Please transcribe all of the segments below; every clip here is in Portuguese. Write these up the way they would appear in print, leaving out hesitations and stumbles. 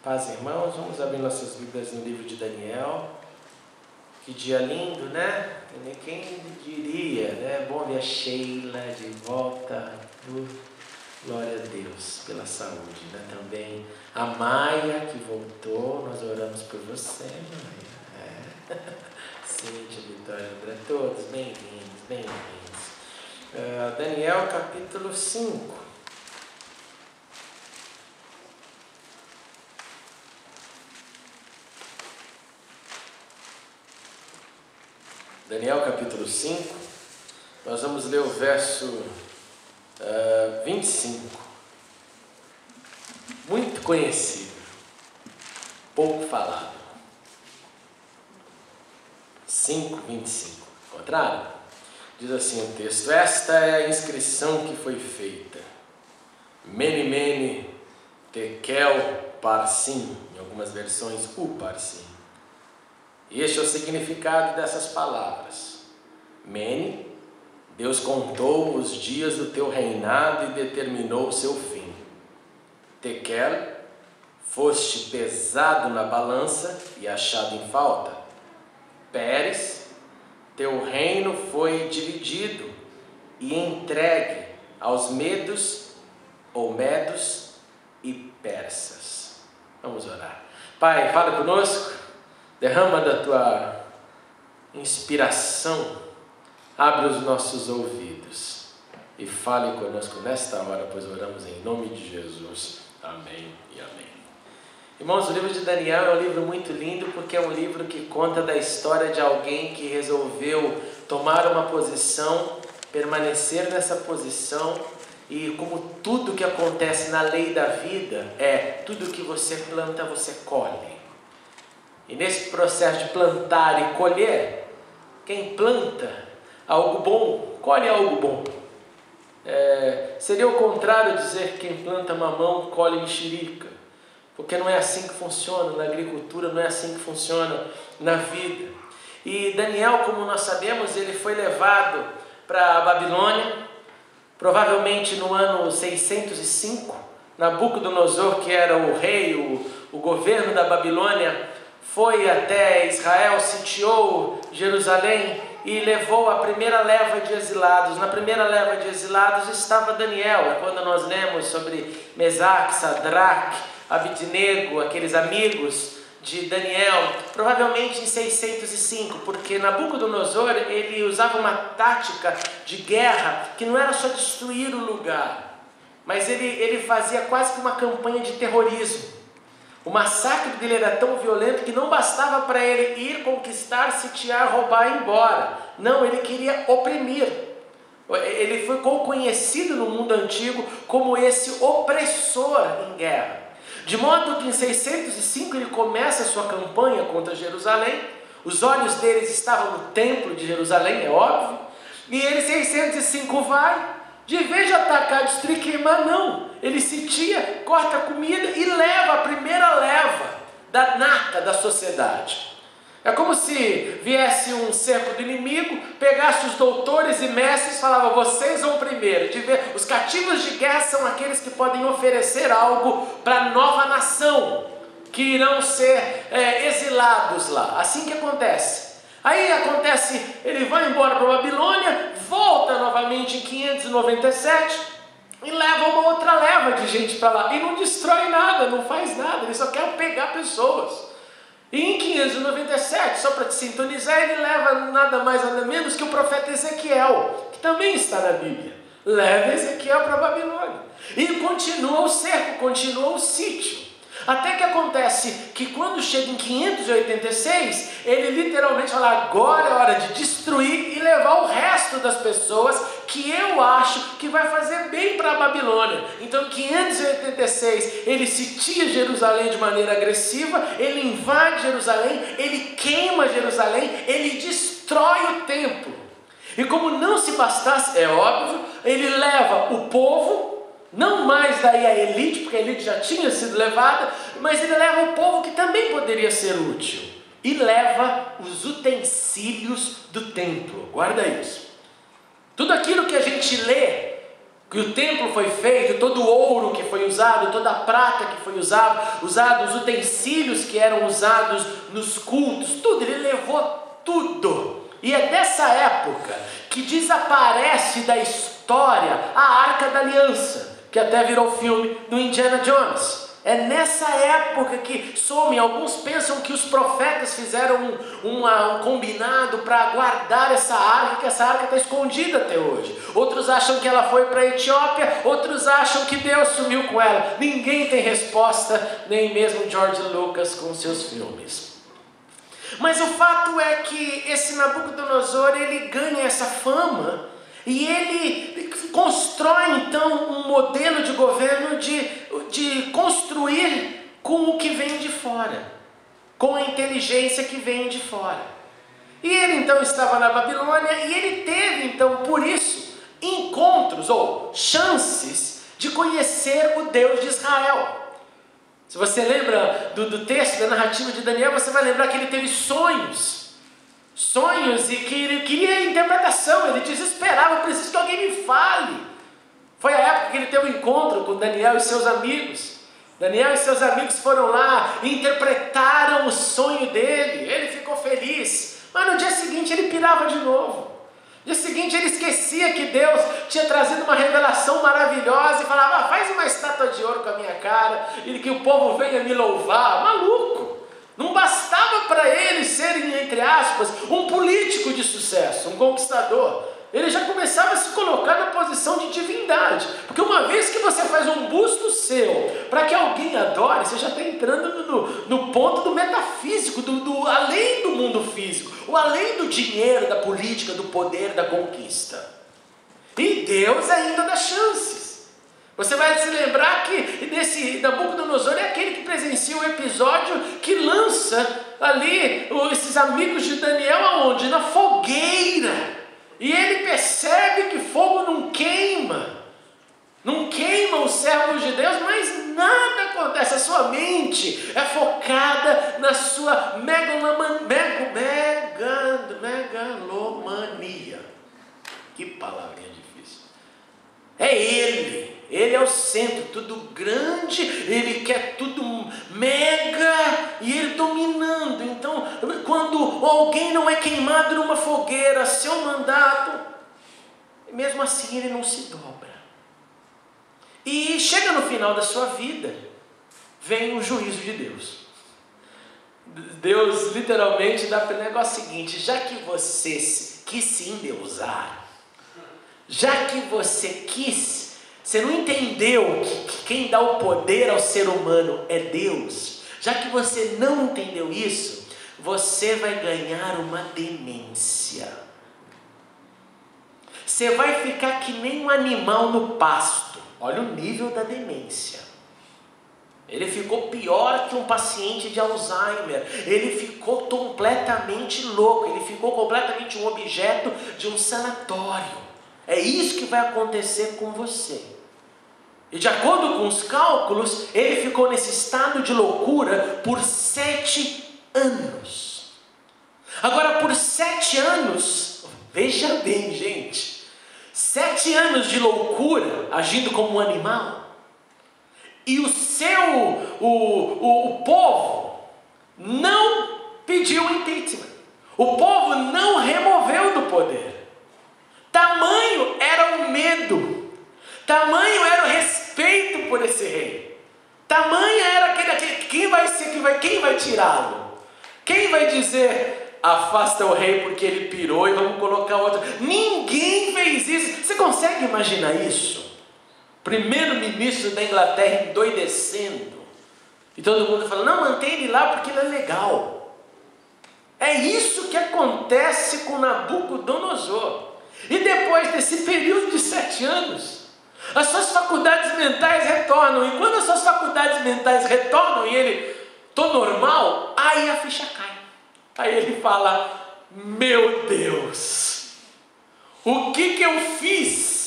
Paz, irmãos, vamos abrir nossas Bíblias no livro de Daniel. Que dia lindo, né? Quem diria, né? Bom ver a Sheila de volta. Glória a Deus pela saúde, né? Também a Maia que voltou, nós oramos por você, Maia. Cíntia, Vitória, para todos, bem-vindos, bem-vindos. Daniel capítulo 5. Daniel capítulo 5, nós vamos ler o verso 25, muito conhecido, pouco falado. 5:25, contrário? Diz assim o texto: esta é a inscrição que foi feita, Mene Mene Tekel Parsim, em algumas versões Uparsim. E este é o significado dessas palavras. Mene, Deus contou os dias do teu reinado e determinou o seu fim. Tekel, foste pesado na balança e achado em falta. Pérez, teu reino foi dividido e entregue aos medos e persas. Vamos orar. Pai, fala conosco. Derrama da tua inspiração, abre os nossos ouvidos e fale conosco nesta hora, pois oramos em nome de Jesus. Amém e amém. Irmãos, o livro de Daniel é um livro muito lindo porque é um livro que conta da história de alguém que resolveu tomar uma posição, permanecer nessa posição e, como tudo que acontece na lei da vida, tudo que você planta, você colhe. E nesse processo de plantar e colher, quem planta algo bom, colhe algo bom. Seria o contrário dizer que quem planta mamão, colhe mexerica. Porque não é assim que funciona na agricultura, não é assim que funciona na vida. E Daniel, como nós sabemos, ele foi levado para a Babilônia, provavelmente no ano 605. Nabucodonosor, que era o rei, o governo da Babilônia, foi até Israel, sitiou Jerusalém e levou a primeira leva de exilados. Na primeira leva de exilados estava Daniel. É quando nós lemos sobre Mesaque, Sadraque, Abidnego, aqueles amigos de Daniel, provavelmente em 605, porque Nabucodonosor ele usava uma tática de guerra que não era só destruir o lugar, mas ele fazia quase que uma campanha de terrorismo. O massacre dele era tão violento que não bastava para ele ir, conquistar, sitiar, roubar e ir embora. Não, ele queria oprimir. Ele ficou conhecido no mundo antigo como esse opressor em guerra. De modo que em 605 ele começa a sua campanha contra Jerusalém. Os olhos deles estavam no templo de Jerusalém, é óbvio. E ele em 605 vai. De vez de atacar, destruir, queimar, não. Ele sitia, corta a comida e leva a primeira leva da nata da sociedade. É como se viesse um cerco do inimigo, pegasse os doutores e mestres e falava: vocês vão primeiro. Os cativos de guerra são aqueles que podem oferecer algo para a nova nação, que irão ser exilados lá. Assim que acontece. Aí acontece, ele vai embora para a Babilônia, volta novamente em 597 e leva uma outra leva de gente para lá. E não destrói nada, não faz nada, ele só quer pegar pessoas. E em 597, só para te sintonizar, ele leva nada mais nada menos que o profeta Ezequiel, que também está na Bíblia. Leva Ezequiel para a Babilônia. E continua o cerco, continua o sítio. Até que acontece que quando chega em 586, ele literalmente fala: agora é hora de destruir e levar o resto das pessoas que eu acho que vai fazer bem para a Babilônia. Então em 586 ele sitia Jerusalém de maneira agressiva, ele invade Jerusalém, ele queima Jerusalém, ele destrói o templo. E como não se bastasse, é óbvio, ele leva o povo, não mais daí a elite, porque a elite já tinha sido levada, mas ele leva o povo que também poderia ser útil. E leva os utensílios do templo. Guarda isso. Tudo aquilo que a gente lê que o templo foi feito, todo o ouro que foi usado, toda a prata que foi usado, os utensílios que eram usados nos cultos, tudo, ele levou tudo. E é dessa época que desaparece da história a Arca da Aliança, que até virou filme do Indiana Jones. É nessa época que some. Alguns pensam que os profetas fizeram um combinado para guardar essa arca, que essa arca está escondida até hoje. Outros acham que ela foi para a Etiópia, outros acham que Deus sumiu com ela. Ninguém tem resposta, nem mesmo George Lucas com seus filmes. Mas o fato é que esse Nabucodonosor, ele ganha essa fama e ele constrói então um modelo de governo de construir com o que vem de fora, com a inteligência que vem de fora. E ele então estava na Babilônia e ele teve então, por isso, encontros ou chances de conhecer o Deus de Israel. Se você lembra do texto, da narrativa de Daniel, você vai lembrar que ele teve sonhos e que ele queria interpretação, ele desesperava, preciso que alguém me fale. Foi a época que ele teve um encontro com Daniel e seus amigos. Daniel e seus amigos foram lá e interpretaram o sonho dele, ele ficou feliz, mas no dia seguinte ele pirava de novo. No dia seguinte ele esquecia que Deus tinha trazido uma revelação maravilhosa e falava, faz uma estátua de ouro com a minha cara e que o povo venha me louvar. Maluco! Não bastava para ele ser, entre aspas, um político de sucesso, um conquistador. Ele já começava a se colocar na posição de divindade. Porque uma vez que você faz um busto seu para que alguém adore, você já está entrando no ponto do metafísico, do além do mundo físico, o além do dinheiro, da política, do poder, da conquista. E Deus ainda dá chances. Você vai se lembrar que nesse Nabucodonosor é aquele que presencia o episódio que lança ali esses amigos de Daniel aonde? Na fogueira. E ele percebe que fogo não queima os servos de Deus, mas nada acontece. A sua mente é focada na sua megalomania. Que palavrinha difícil. É ele é o centro, tudo grande, ele quer tudo mega e ele dominando. Então, quando alguém não é queimado numa fogueira, seu mandato, mesmo assim ele não se dobra. E chega no final da sua vida, vem o juízo de Deus. Deus literalmente dá para o negócio seguinte: já que você quis se endeusar, já que você você não entendeu que quem dá o poder ao ser humano é Deus, já que você não entendeu isso, você vai ganhar uma demência. Você vai ficar que nem um animal no pasto. Olha o nível da demência. Ele ficou pior que um paciente de Alzheimer. Ele ficou completamente louco. Ele ficou completamente um objeto de um sanatório. É isso que vai acontecer com você. E de acordo com os cálculos, ele ficou nesse estado de loucura por 7 anos. Agora, por 7 anos, veja bem, gente, 7 anos de loucura, agindo como um animal, e o povo não pediu impeachment. O povo não removeu do poder. Tamanho era o medo, tamanho era o respeito por esse rei, tamanho era aquele quem vai tirá-lo? Quem vai dizer, afasta o rei porque ele pirou e vamos colocar outro? Ninguém fez isso. Você consegue imaginar isso? Primeiro-ministro da Inglaterra endoidecendo, e todo mundo falando, não, mantém ele lá porque ele é legal. É isso que acontece com Nabucodonosor. E depois desse período de 7 anos, as suas faculdades mentais retornam. E quando as suas faculdades mentais retornam e ele, tô normal, aí a ficha cai. Aí ele fala, meu Deus, o que eu fiz?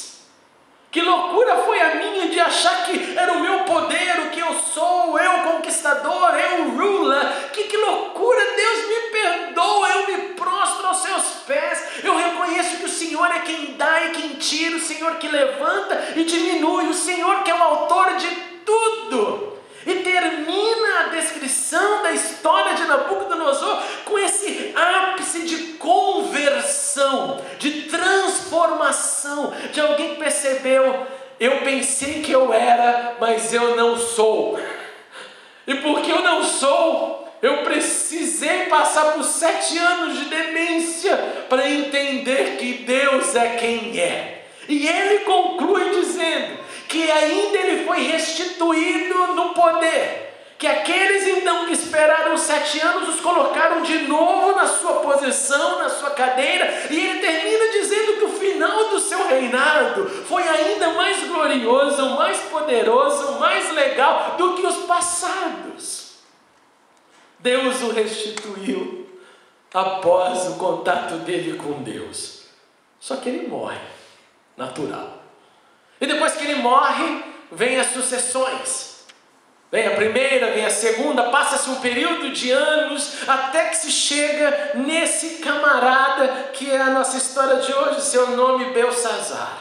Que loucura foi a minha de achar que era o meu poder, o que eu sou, eu conquistador, eu ruler. Que loucura, Deus me perdoa, eu me prostro aos seus pés. Eu reconheço que o Senhor é quem dá e quem tira, o Senhor que levanta e diminui, o Senhor que é o autor de tudo. E termina a descrição da história de Nabucodonosor com esse ápice de conversão, de transformação, de alguém que percebeu: eu pensei que eu era, mas eu não sou. E porque eu não sou, eu precisei passar por 7 anos de demência para entender que Deus é quem é. E ele conclui dizendo que ainda ele foi restituído no poder. Que aqueles então que esperaram 7 anos os colocaram de novo na sua posição, na sua cadeira. E ele termina dizendo que o final do seu reinado foi ainda mais glorioso, mais poderoso, mais legal do que os passados. Deus o restituiu após o contato dele com Deus. Só que ele morre, natural. E depois que ele morre, vem as sucessões. Vem a primeira, vem a segunda, passa-se um período de anos, até que se chega nesse camarada que é a nossa história de hoje, seu nome Belsazzar.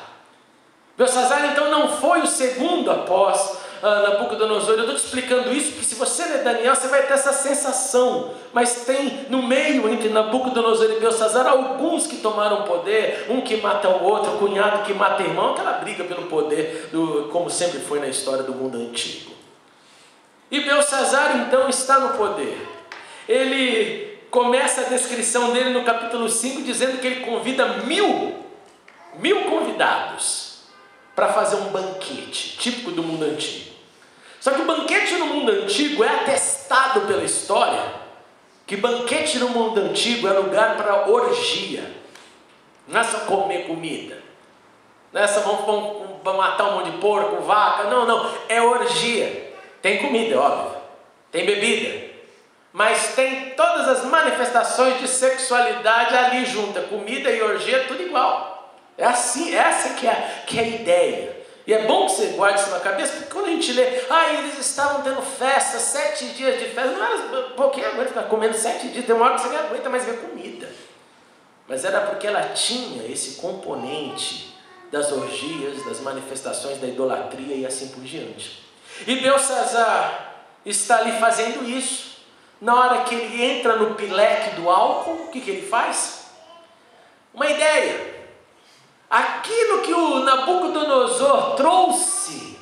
Belsazzar então não foi o segundo após Nabucodonosor. Eu estou te explicando isso porque se você ler Daniel, você vai ter essa sensação. Mas tem no meio entre Nabucodonosor e Belsazzar alguns que tomaram poder, um que mata o outro, o cunhado que mata o irmão, aquela briga pelo poder, como sempre foi na história do mundo antigo. E Belsazzar então está no poder. Ele começa a descrição dele no capítulo 5 dizendo que ele convida mil convidados para fazer um banquete típico do mundo antigo. Só que o banquete no mundo antigo é atestado pela história que banquete no mundo antigo é lugar para orgia. Não é só comer comida, não é só vamos matar um monte de porco, vaca, não, é orgia. Tem comida, óbvio, tem bebida, mas tem todas as manifestações de sexualidade ali junta, comida e orgia, tudo igual. É assim, essa que é a ideia. E é bom que você guarde isso na cabeça, porque quando a gente lê, eles estavam tendo festa, 7 dias de festa, não era pouquinho aguenta ficar comendo 7 dias, tem uma hora que você não aguenta mais ver comida. Mas era porque ela tinha esse componente das orgias, das manifestações da idolatria e assim por diante. E Belsazzar está ali fazendo isso. Na hora que ele entra no pileque do álcool, o que ele faz? Uma ideia. Aquilo que o Nabucodonosor trouxe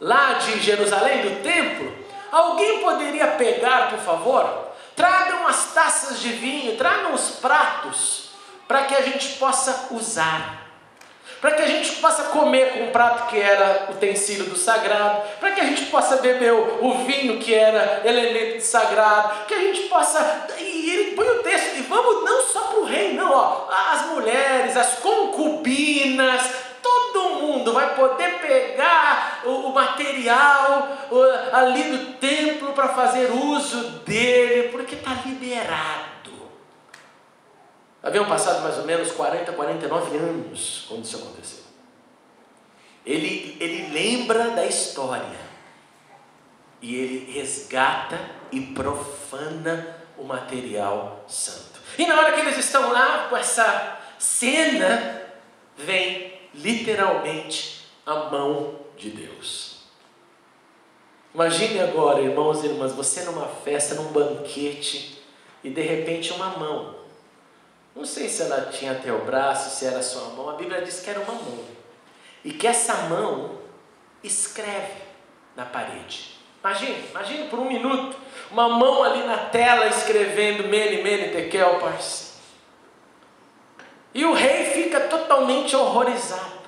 lá de Jerusalém, do templo, alguém poderia pegar, por favor? Tragam as taças de vinho, tragam os pratos, para que a gente possa usar. Para que a gente possa comer com um prato que era utensílio do sagrado, para que a gente possa beber o vinho que era elemento do sagrado, que a gente possa... E ele põe o texto, e vamos não só para o rei, não, as mulheres, as concubinas, todo mundo vai poder pegar o material ali do templo para fazer uso dele, porque está liberado. Haviam passado mais ou menos 49 anos quando isso aconteceu. Ele lembra da história. E ele resgata e profana o material santo. E na hora que eles estão lá com essa cena, vem literalmente a mão de Deus. Imagine agora, irmãos e irmãs, você numa festa, num banquete, e de repente uma mão. Não sei se ela tinha até o braço, se era só a mão. A Bíblia diz que era uma mão. E que essa mão escreve na parede. Imagine por um minuto, uma mão ali na tela escrevendo Mene, Mene, Tekel, Parsi. E o rei fica totalmente horrorizado.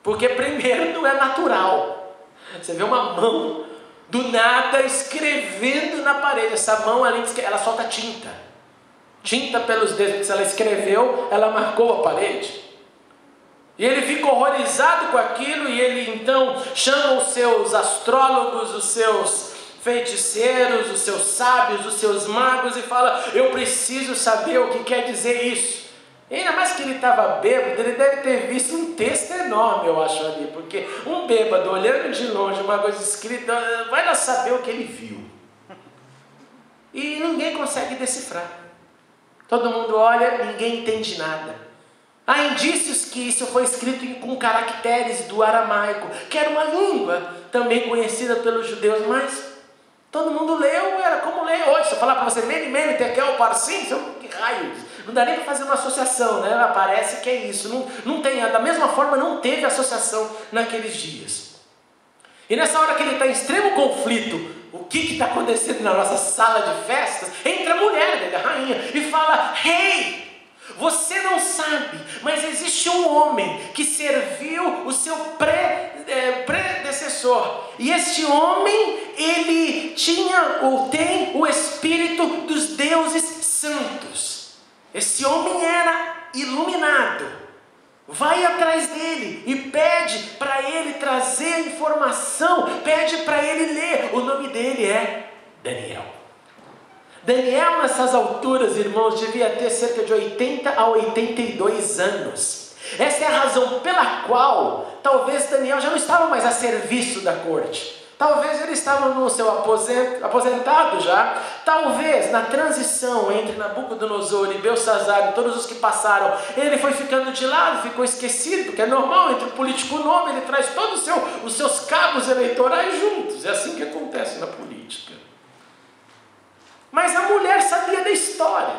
Porque primeiro não é natural. Você vê uma mão do nada escrevendo na parede. Essa mão ali, ela solta tinta. Tinta pelos dedos, se ela escreveu, ela marcou a parede. E ele fica horrorizado com aquilo, e ele então chama os seus astrólogos, os seus feiticeiros, os seus sábios, os seus magos, e fala: eu preciso saber o que quer dizer isso. E ainda mais que ele estava bêbado, ele deve ter visto um texto enorme, eu acho ali, porque um bêbado olhando de longe uma coisa escrita, vai lá saber o que ele viu. E ninguém consegue decifrar. Todo mundo olha, ninguém entende nada. Há indícios que isso foi escrito com caracteres do aramaico, que era uma língua também conhecida pelos judeus, mas todo mundo leu, era como ler hoje. Se eu falar para você, mene, mene, tekel, parsim, que raio, não dá nem para fazer uma associação, né? Parece que é isso, não tem, da mesma forma não teve associação naqueles dias. E nessa hora que ele está em extremo conflito, o que está acontecendo na nossa sala de festas? Entra a mulher dele, a rainha, e fala: Rei, você não sabe, mas existe um homem que serviu o seu predecessor. E este homem, ele tinha ou tem o espírito dos deuses santos. Esse homem era iluminado. Vai atrás dele e pede para ele trazer a informação, pede para ele ler. O nome dele é Daniel. Daniel, nessas alturas, irmãos, devia ter cerca de 80 a 82 anos. Essa é a razão pela qual talvez Daniel já não estava mais a serviço da corte. Talvez ele estava no seu aposentado já. Talvez na transição entre Nabucodonosor e Belsazar e todos os que passaram, ele foi ficando de lado, ficou esquecido, porque é normal, entre o político novo, ele traz todos os seus cabos eleitorais juntos. É assim que acontece na política. Mas a mulher sabia da história.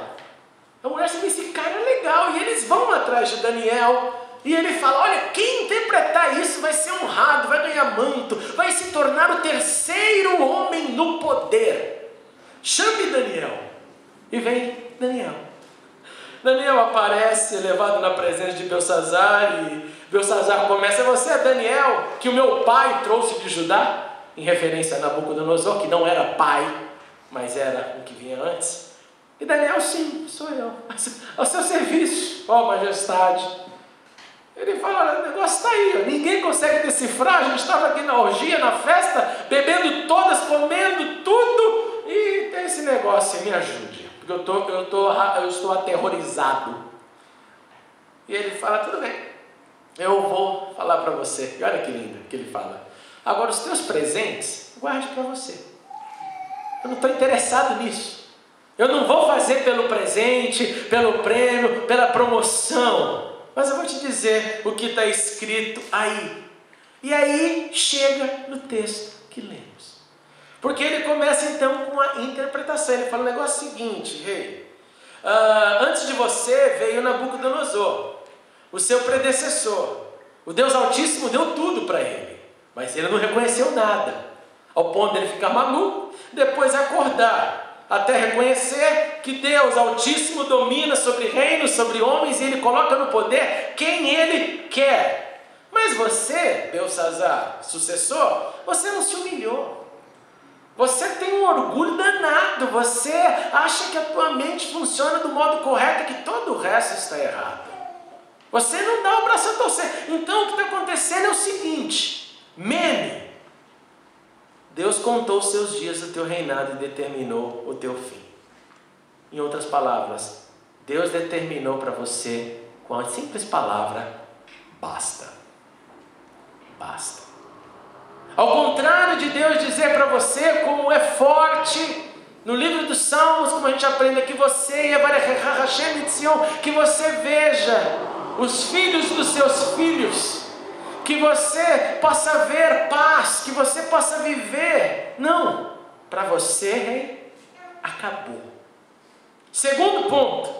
A mulher sabia, esse cara é legal. E eles vão atrás de Daniel. E ele fala: olha, quem interpretar isso vai ser honrado, vai ganhar manto, vai se tornar o terceiro homem no poder. Chame Daniel. E vem Daniel. Daniel aparece, levado na presença de Belsazar. E Belsazar começa: você é Daniel, que o meu pai trouxe de Judá? Em referência a Nabucodonosor, que não era pai, mas era o que vinha antes. E Daniel: sim, sou eu, ao seu serviço, ó majestade. Ele fala: olha, o negócio está aí, ó. Ninguém consegue decifrar. A gente estava aqui na orgia, na festa, bebendo todas, comendo tudo, e tem esse negócio, me ajude, porque eu estou aterrorizado. E ele fala: tudo bem, eu vou falar para você. E olha que lindo que ele fala: agora os teus presentes, guarde para você. Eu não estou interessado nisso. Eu não vou fazer pelo presente, pelo prêmio, pela promoção. Mas eu vou te dizer o que está escrito aí. E aí chega no texto que lemos. Porque ele começa então com a interpretação. Ele fala o negócio seguinte: rei, antes de você veio Nabucodonosor, o seu predecessor. O Deus Altíssimo deu tudo para ele, mas ele não reconheceu nada, ao ponto de ele ficar maluco, depois acordar, até reconhecer que Deus Altíssimo domina sobre reinos, sobre homens, e Ele coloca no poder quem Ele quer. Mas você, Belsazar, sucessor, você não se humilhou. Você tem um orgulho danado. Você acha que a tua mente funciona do modo correto, que todo o resto está errado. Você não dá o braço a torcer. Então o que está acontecendo é o seguinte: Mene, Deus contou os seus dias do teu reinado e determinou o teu fim. Em outras palavras, Deus determinou para você, com a simples palavra, basta. Basta. Ao contrário de Deus dizer para você como é forte, no livro dos Salmos, como a gente aprende aqui, que você veja os filhos dos seus filhos, que você possa ver paz, que você possa viver. Não, para você, rei, acabou. Segundo ponto,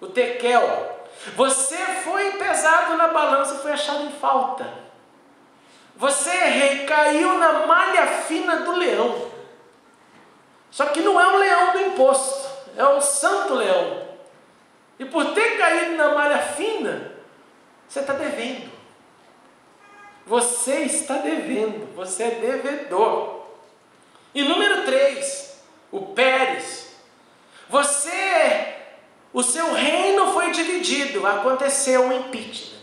o tekel. Você foi pesado na balança e foi achado em falta. Você, rei, caiu na malha fina do leão. Só que não é o leão do imposto, é o santo leão. E por ter caído na malha fina, você está devendo. Você está devendo, você é devedor. E número 3, o Pérez. O seu reino foi dividido, aconteceu um impeachment.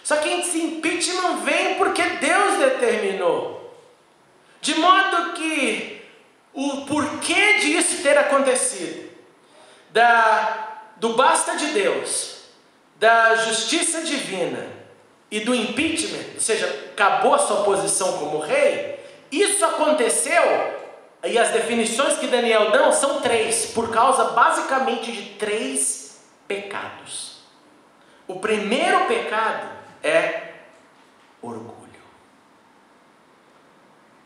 Só que esse impeachment vem porque Deus determinou. De modo que o porquê disso ter acontecido, do basta de Deus, da justiça divina e do impeachment, ou seja, acabou a sua posição como rei, isso aconteceu, e as definições que Daniel dá são 3, por causa basicamente de 3 pecados. O primeiro pecado é orgulho.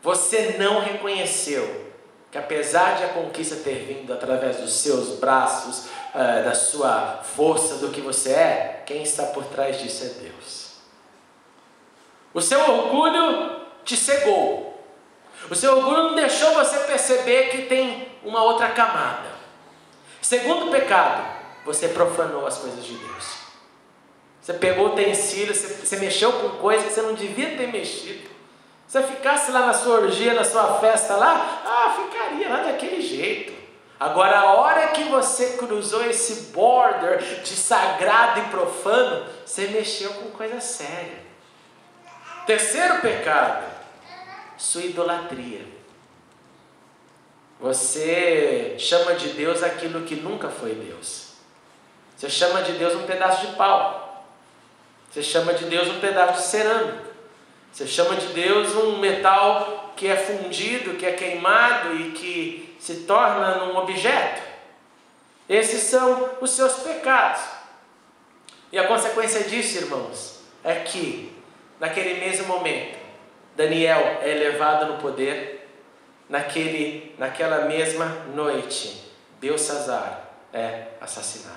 Você não reconheceu que apesar de a conquista ter vindo através dos seus braços, da sua força, do que você é, quem está por trás disso é Deus. O seu orgulho te cegou. O seu orgulho não deixou você perceber que tem uma outra camada. Segundo pecado, você profanou as coisas de Deus. Você pegou utensílios, você mexeu com coisas que você não devia ter mexido. Se você ficasse lá na sua orgia, na sua festa lá, ficaria lá daquele jeito. Agora, a hora que você cruzou esse border de sagrado e profano, você mexeu com coisa séria. Terceiro pecado, sua idolatria. Você chama de Deus aquilo que nunca foi Deus. Você chama de Deus um pedaço de pau. Você chama de Deus um pedaço de cerâmica. Você chama de Deus um metal que é fundido, que é queimado e que se torna num objeto. Esses são os seus pecados. E a consequência disso, irmãos, é que naquele mesmo momento, Daniel é elevado no poder. Naquela mesma noite, Belsazar é assassinado.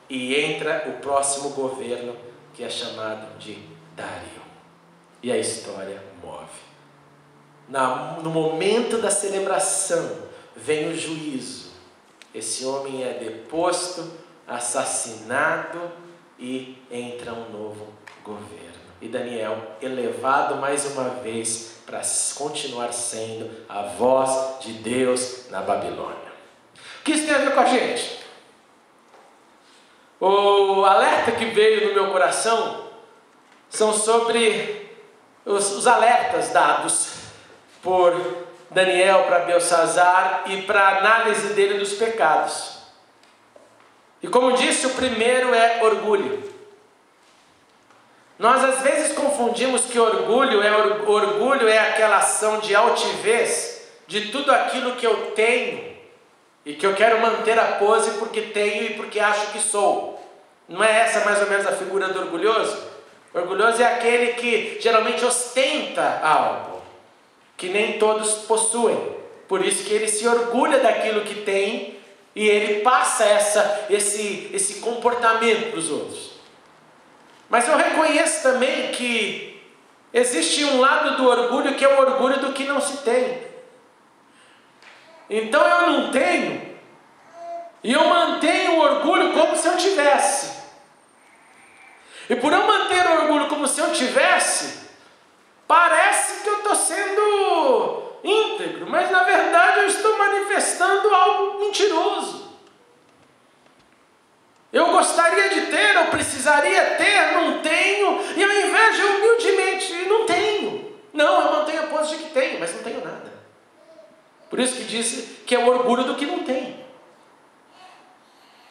E entra o próximo governo, que é chamado de Dário. E a história move. No momento da celebração, vem o juízo. Esse homem é deposto, assassinado e entra um novo governo. E Daniel, elevado mais uma vez para continuar sendo a voz de Deus na Babilônia. O que isso tem a ver com a gente? O alerta que veio no meu coração são sobre os alertas dados por Daniel para Belsazar e para a análise dele dos pecados. E como disse, o primeiro é orgulho. Nós às vezes confundimos que orgulho é aquela ação de altivez de tudo aquilo que eu tenho e que eu quero manter a pose porque tenho e porque acho que sou. Não é essa mais ou menos a figura do orgulhoso? O orgulhoso é aquele que geralmente ostenta algo que nem todos possuem. Por isso que ele se orgulha daquilo que tem e ele passa esse comportamento para os outros. Mas eu reconheço também que existe um lado do orgulho que é o orgulho do que não se tem. Então eu não tenho e eu mantenho o orgulho como se eu tivesse. E por eu manter o orgulho como se eu tivesse, parece que eu estou sendo íntegro, mas na verdade eu estou manifestando algo mentiroso. Eu gostaria de ter, eu precisaria ter, não tenho, e ao invés de humildemente, não tenho. Não, eu mantenho a pose de que tenho, mas não tenho nada. Por isso que disse que é o orgulho do que não tem.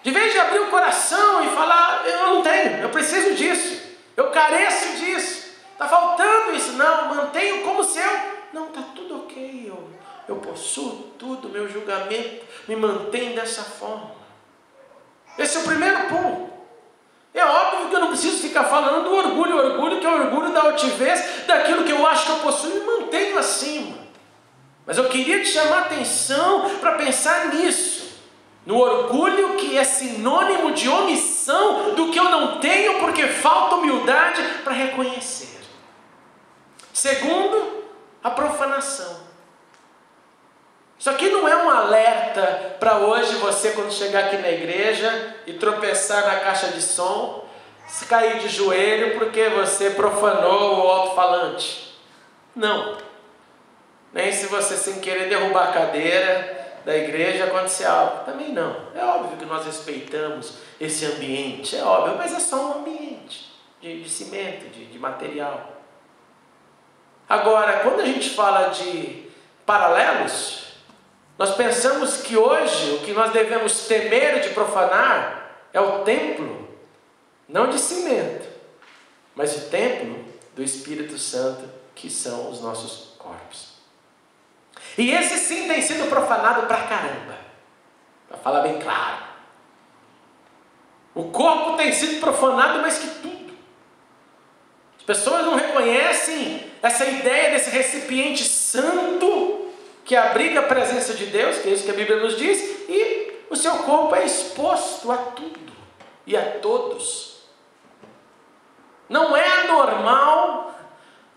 De vez de abrir o coração e falar, eu não tenho, eu preciso disso, eu careço disso, está faltando isso, não, mantenho como se eu, não, está tudo ok, eu possuo tudo, meu julgamento me mantém dessa forma. Esse é o primeiro ponto. É óbvio que eu não preciso ficar falando do orgulho que é o orgulho da altivez, daquilo que eu acho que eu possuo e mantenho acima. Mas eu queria te chamar a atenção para pensar nisso. No orgulho que é sinônimo de omissão do que eu não tenho porque falta humildade para reconhecer. Segundo, a profanação. Isso aqui não é um alerta para hoje você, quando chegar aqui na igreja e tropeçar na caixa de som, se cair de joelho porque você profanou o alto-falante. Não. Nem se você sem querer derrubar a cadeira da igreja acontecer algo. Também não. É óbvio que nós respeitamos esse ambiente, é óbvio, mas é só um ambiente de cimento, de material. Agora, quando a gente fala de paralelos, nós pensamos que hoje o que nós devemos temer de profanar é o templo, não de cimento, mas o templo do Espírito Santo, que são os nossos corpos. E esse sim tem sido profanado pra caramba, para falar bem claro. O corpo tem sido profanado mais que tudo. As pessoas não reconhecem essa ideia desse recipiente santo que abriga a presença de Deus, que é isso que a Bíblia nos diz, e o seu corpo é exposto a tudo e a todos. Não é anormal,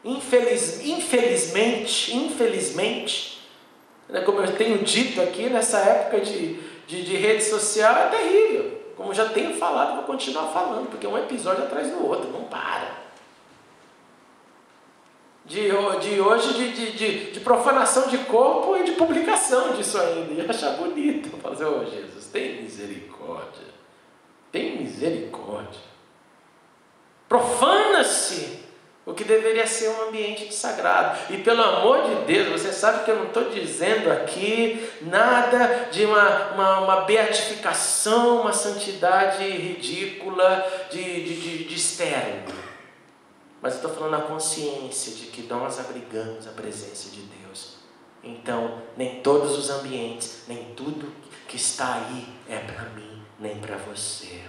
infelizmente, né, como eu tenho dito aqui, nessa época de rede social, é terrível. Como já tenho falado, vou continuar falando, porque é um episódio atrás do outro, não para. De profanação de corpo e de publicação disso ainda, e achar bonito. Fazer, ô Jesus, tem misericórdia. Tem misericórdia. Profana-se o que deveria ser um ambiente sagrado. E pelo amor de Deus, você sabe que eu não estou dizendo aqui nada de uma beatificação, uma santidade ridícula de externo. Mas eu estou falando a consciência de que nós abrigamos a presença de Deus. Então, nem todos os ambientes, nem tudo que está aí é para mim, nem para você.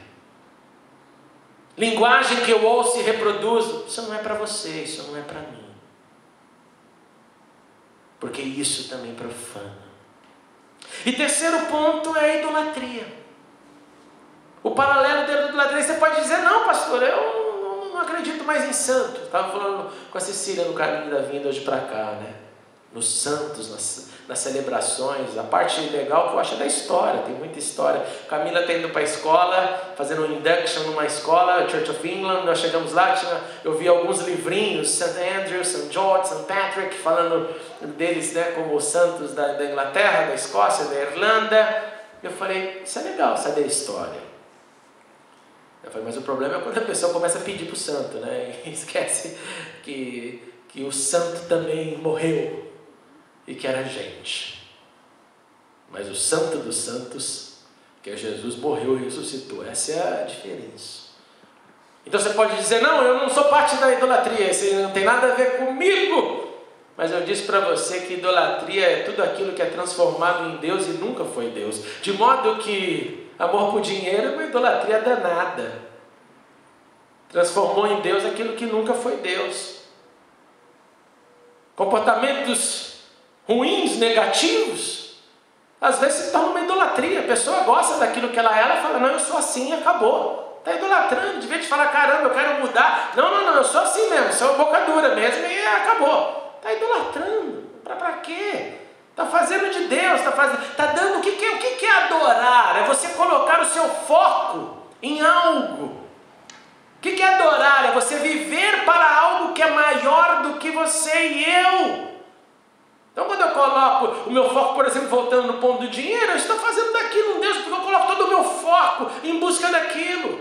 Linguagem que eu ouço e reproduzo, isso não é para você, isso não é para mim. Porque isso também profana. E terceiro ponto é a idolatria. O paralelo da idolatria, você pode dizer, não pastor, eu não acredito mais em santo. Estava falando com a Cecília no caminho da vinda hoje para cá, né? Nos santos, nas celebrações. A parte legal que eu acho é da história, tem muita história. Camila está indo para a escola, fazendo um induction numa escola, Church of England. Nós chegamos lá, eu vi alguns livrinhos, St. Andrew, St. George, St. Patrick, falando deles, né, como os santos da Inglaterra, da Escócia, da Irlanda. Eu falei, isso é legal, saber a história. Eu falei, mas o problema é quando a pessoa começa a pedir para o santo, né? E esquece que o santo também morreu e que era gente. Mas o santo dos santos, que é Jesus, morreu e ressuscitou. Essa é a diferença. Então você pode dizer, não, eu não sou parte da idolatria, isso não tem nada a ver comigo. Mas eu disse para você que idolatria é tudo aquilo que é transformado em Deus e nunca foi Deus. De modo que amor por dinheiro é uma idolatria danada. Transformou em Deus aquilo que nunca foi Deus. Comportamentos ruins, negativos, às vezes se torna uma idolatria. A pessoa gosta daquilo que ela é, ela fala, não, eu sou assim e acabou. Está idolatrando, de vez de falar, caramba, eu quero mudar. Não, eu sou assim mesmo, sou boca dura mesmo e acabou. Está idolatrando. Para quê? Está fazendo de Deus, está dando o que é adorar? É você colocar o seu foco em algo. O que é adorar? É você viver para algo que é maior do que você e eu. Então quando eu coloco o meu foco, por exemplo, voltando no ponto do dinheiro, eu estou fazendo daquilo um Deus, porque eu coloco todo o meu foco em busca daquilo.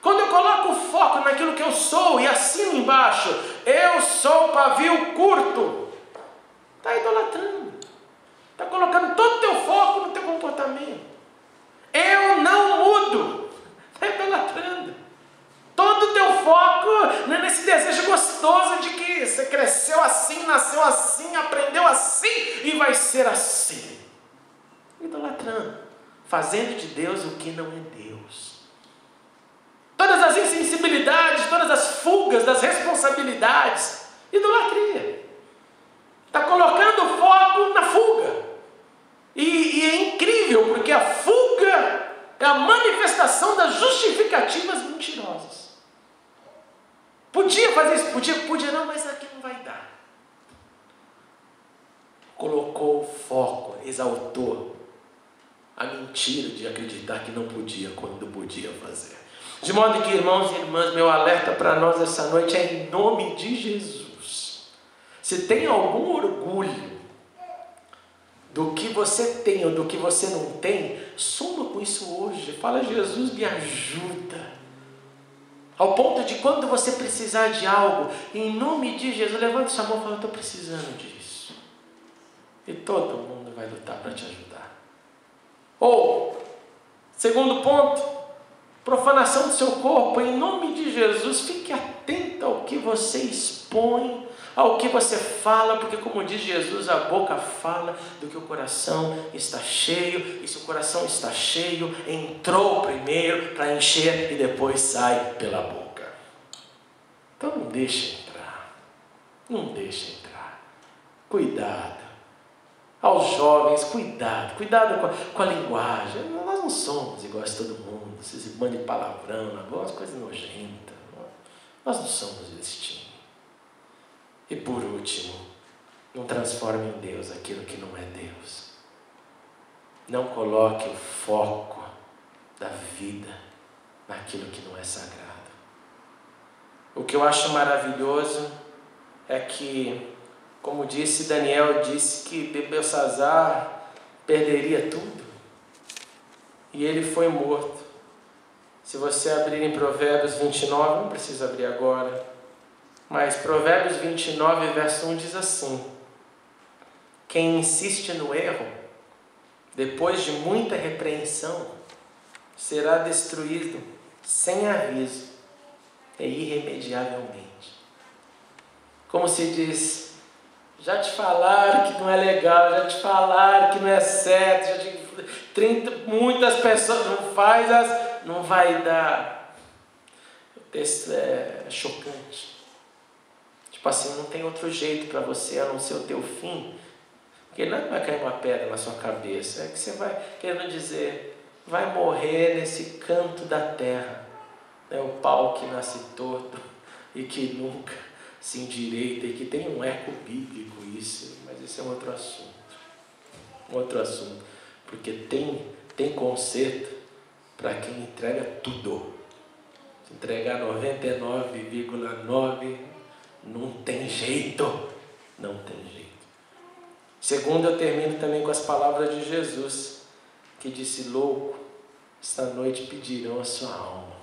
Quando eu coloco o foco naquilo que eu sou e assino embaixo, eu sou pavio curto, está idolatrando. Está colocando todo o teu foco no teu comportamento. Eu não mudo. Está idolatrando. Todo o teu foco nesse desejo gostoso de que você cresceu assim, nasceu assim, aprendeu assim e vai ser assim. Idolatrando. Fazendo de Deus o que não é Deus. Todas as insensibilidades, todas as fugas das responsabilidades. Idolatria. Está colocando o foco na fuga. E é incrível, porque a fuga é a manifestação das justificativas mentirosas. Podia fazer isso, podia não, mas aqui não vai dar. Colocou o foco, exaltou a mentira de acreditar que não podia quando podia fazer. De modo que, irmãos e irmãs, meu alerta para nós essa noite é em nome de Jesus. Se tem algum orgulho do que você tem ou do que você não tem, suma com isso hoje. Fala, Jesus, me ajuda. Ao ponto de quando você precisar de algo, em nome de Jesus, levante sua mão e fala, eu estou precisando disso. E todo mundo vai lutar para te ajudar. Ou, segundo ponto, profanação do seu corpo. Em nome de Jesus, fique atento ao que você expõe, ao que você fala, porque como diz Jesus, a boca fala do que o coração está cheio, e se o coração está cheio, entrou primeiro para encher e depois sai pela boca. Então não deixa entrar, não deixa entrar, cuidado. Aos jovens, cuidado com a linguagem. Nós não somos iguais a todo mundo, vocês mandam palavrão, umas coisas nojentas. Nós não somos desse time. E por último, não transforme em Deus aquilo que não é Deus. Não coloque o foco da vida naquilo que não é sagrado. O que eu acho maravilhoso é que, como disse Daniel, disse que Beltesazar perderia tudo. E ele foi morto. Se você abrir em Provérbios 29, não precisa abrir agora, mas Provérbios 29, verso 1 diz assim: quem insiste no erro, depois de muita repreensão, será destruído sem aviso e irremediavelmente. Como se diz, já te falaram que não é legal, já te falaram que não é certo, muitas pessoas não faz, não vai dar. O texto é chocante. Tipo assim, não tem outro jeito para você a não ser o teu fim. Porque não vai cair uma pedra na sua cabeça, é que você vai, querendo dizer, vai morrer nesse canto da terra. É o pau que nasce torto e que nunca se endireita, e que tem um eco bíblico isso, mas esse é um outro assunto. Porque tem conserto para quem entrega tudo. Se entregar 99,9, não tem jeito. Não tem jeito. Segundo, eu termino também com as palavras de Jesus, que disse: louco, esta noite pedirão a sua alma.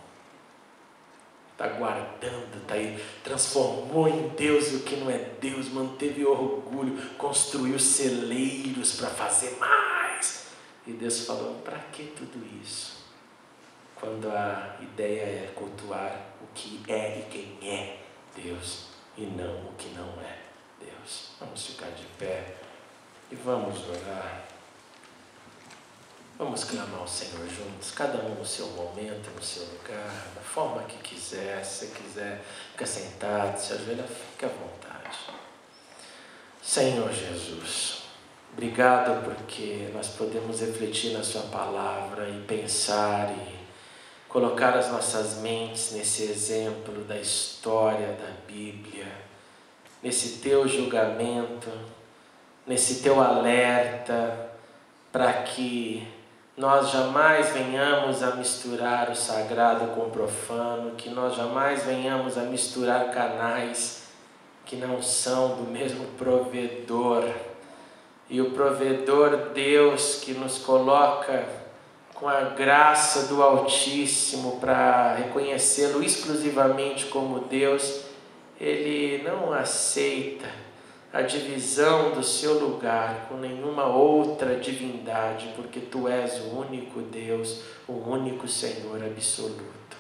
Está guardando, está aí, transformou em Deus o que não é Deus, manteve orgulho, construiu celeiros para fazer mais. E Deus falou: para que tudo isso? Quando a ideia é cultuar o que é e quem é Deus, e não o que não é Deus. Vamos ficar de pé e vamos orar. Vamos clamar ao Senhor juntos, cada um no seu momento, no seu lugar, da forma que quiser. Se você quiser ficar sentado, se ajoelhar, fique à vontade. Senhor Jesus, obrigado porque nós podemos refletir na sua palavra e pensar e colocar as nossas mentes nesse exemplo da história da Bíblia, nesse teu julgamento, nesse teu alerta, para que nós jamais venhamos a misturar o sagrado com o profano, que nós jamais venhamos a misturar canais que não são do mesmo provedor. E o provedor Deus que nos coloca com a graça do Altíssimo para reconhecê-lo exclusivamente como Deus, Ele não aceita a divisão do seu lugar com nenhuma outra divindade, porque Tu és o único Deus, o único Senhor absoluto.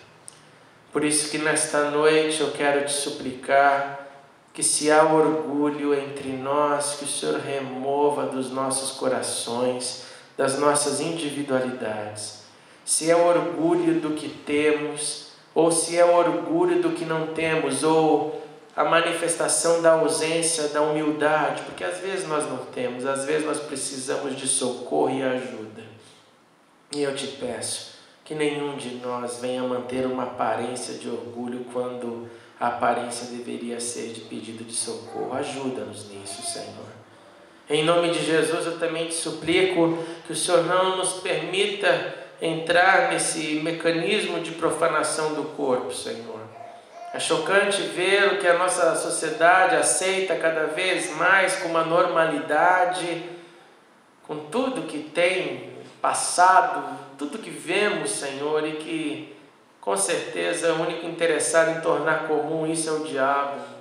Por isso que nesta noite eu quero te suplicar que, se há orgulho entre nós, que o Senhor remova dos nossos corações, das nossas individualidades. Se é orgulho do que temos, ou se é orgulho do que não temos, ou a manifestação da ausência da humildade, porque às vezes nós não temos, às vezes nós precisamos de socorro e ajuda. E eu te peço que nenhum de nós venha manter uma aparência de orgulho quando a aparência deveria ser de pedido de socorro. Ajuda-nos nisso, Senhor. Em nome de Jesus eu também te suplico que o Senhor não nos permita entrar nesse mecanismo de profanação do corpo, Senhor. É chocante ver o que a nossa sociedade aceita cada vez mais com uma normalidade, com tudo que tem passado, tudo que vemos, Senhor, e que com certeza o único interessado em tornar comum isso é o diabo.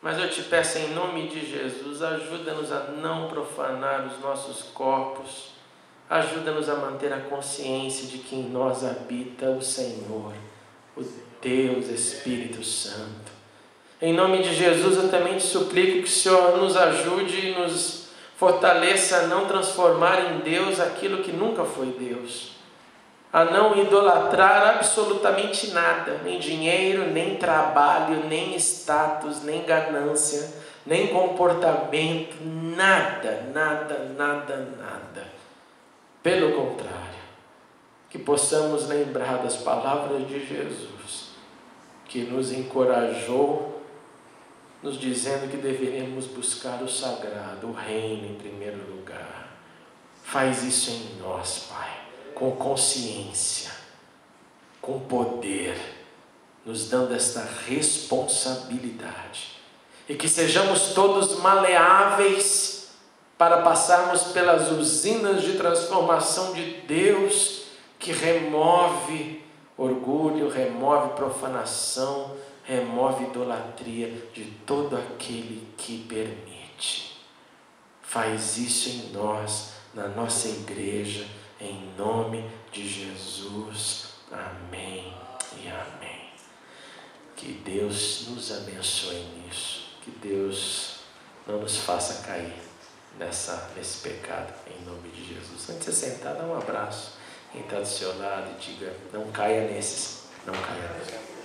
Mas eu te peço em nome de Jesus, ajuda-nos a não profanar os nossos corpos, ajuda-nos a manter a consciência de que em nós habita o Senhor, o Deus Espírito Santo. Em nome de Jesus, eu também te suplico que o Senhor nos ajude e nos fortaleça a não transformar em Deus aquilo que nunca foi Deus. A não idolatrar absolutamente nada, nem dinheiro, nem trabalho, nem status, nem ganância, nem comportamento, nada. Pelo contrário, que possamos lembrar das palavras de Jesus, que nos encorajou, nos dizendo que deveríamos buscar o sagrado, o reino em primeiro lugar. Faz isso em nós, Pai, com consciência, com poder, nos dando esta responsabilidade. E que sejamos todos maleáveis para passarmos pelas usinas de transformação de Deus, que remove orgulho, remove profanação, remove idolatria de todo aquele que permite. Faz isso em nós, na nossa igreja, em nome de Jesus. Amém e amém. Que Deus nos abençoe nisso. Que Deus não nos faça cair nesse pecado, em nome de Jesus. Antes de você sentar, dá um abraço. Quem está do seu lado e diga, não caia nesses, não caia nesses.